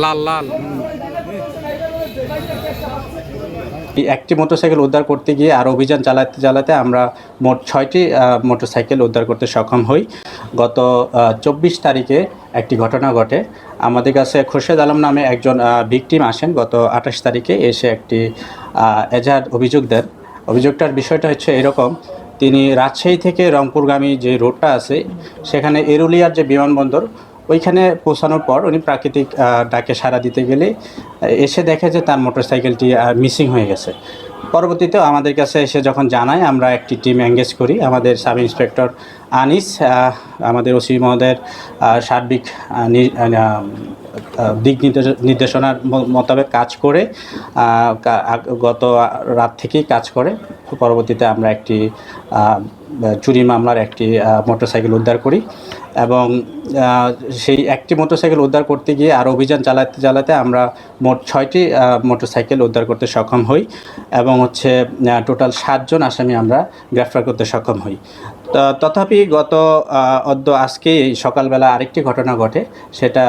লাল লাল একটি মোটরসাইকেল উদ্ধার করতে গিয়ে আর অভিযান চালাতে চালাতে আমরা মোট 6টি মোটরসাইকেল উদ্ধার করতে সক্ষম হই। গত 24 তারিখে একটি ঘটনা ঘটে। আমাদের কাছে খোরশেদ আলম নামে একজন ভিকটিম আসেন গত 28 তারিখে, এসে একটি এজাহার অভিযোগ দেন। অভিযোগটার বিষয়টা হচ্ছে এরকম: তিনি রাজশাহী থেকে রংপুরগামী যে রোডটা আছে, সেখানে এরুলিয়ার যে বিমানবন্দর, ওইখানে পৌঁছানোর পর উনি প্রাকৃতিক ডাকে সাড়া দিতে গেলে এসে দেখে যে তার মোটরসাইকেলটি মিসিং হয়ে গেছে। পরবর্তীতে আমাদের কাছে এসে যখন জানায়, আমরা একটি টিম এঙ্গেজ করি। আমাদের সাব ইন্সপেক্টর আনিস আমাদের ওসি মহোদয়ের সার্বিক দিক নির্দেশনার মোতাবেক কাজ করে গত রাত থেকেই কাজ করে। পরবর্তীতে আমরা একটি চুরি মামলার একটি মোটরসাইকেল উদ্ধার করি এবং সেই একটি মোটরসাইকেল উদ্ধার করতে গিয়ে আর অভিযান চালাতে চালাতে আমরা মোট 6টি মোটরসাইকেল উদ্ধার করতে সক্ষম হই এবং টোটাল 7 জন আসামি আমরা গ্রেফতার করতে সক্ষম হই। তথাপি আজকে সকালবেলা আরেকটি ঘটনা ঘটে। সেটা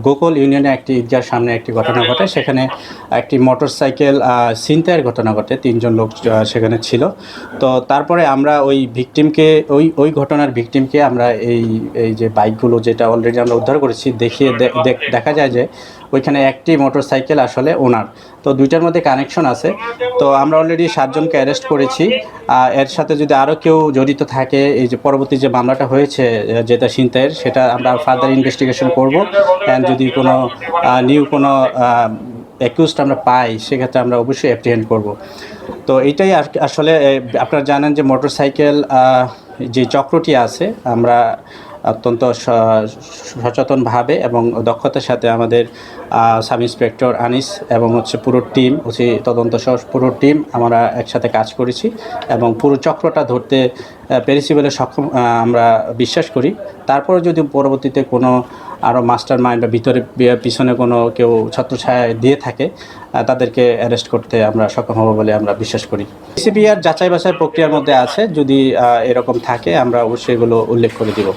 গোকুল ইউনিয়নে একটি ঈদগাহর সামনে একটি ঘটনা ঘটে। সেখানে একটি মোটরসাইকেল ছিনতাইয়ের ঘটনা ঘটে, 3 জন লোক সেখানে ছিল। তো তারপরে আমরা ওই ঘটনার ভিকটিমকে আমরা এই যে বাইকগুলো যেটা অলরেডি আমরা উদ্ধার করেছি দেখিয়ে দেখা যায় যে ওইখানে একটি মোটরসাইকেল আসলে ওনার। তো দুইটার মধ্যে কানেকশন আছে। তো আমরা অলরেডি 7 জনকে অ্যারেস্ট করেছি। এর সাথে যদি আরও কেউ জড়িত থাকে, এই যে পরবর্তী যে মামলাটা হয়েছে যেটা ছিনতাইয়ের, সেটা আমরা ফার্দার ইনভেস্টিগেশন করব। অ্যান্ড যদি কোনো কোনো অ্যাকিউজড আমরা পাই, সেক্ষেত্রে আমরা অবশ্যই অ্যাপ্রিহেন্ড করব। তো এইটাই আসলে আপনারা জানেন যে মোটরসাইকেল যে চক্রটি আছে, আমরা অত্যন্ত সচেতনভাবে এবং দক্ষতার সাথে আমাদের সাব ইন্সপেক্টর আনিস এবং পুরো টিম, তদন্ত সহ পুরো টিম আমরা একসাথে কাজ করেছি এবং পুরো চক্রটা ধরতে পেরেছি বলে সক্ষম আমরা বিশ্বাস করি। তারপরে যদি পরবর্তীতে কোনো আরও মাস্টার মাইন্ড বা পিছনে কোনো কেউ ছত্রছায়া দিয়ে থাকে, তাদেরকে অ্যারেস্ট করতে আমরা সক্ষম হব বলে আমরা বিশ্বাস করি। সিবিআর যাচাই বাছাই প্রক্রিয়ার মধ্যে আছে। যদি এরকম থাকে, আমরা অবশ্যই এগুলো উল্লেখ করে দিব।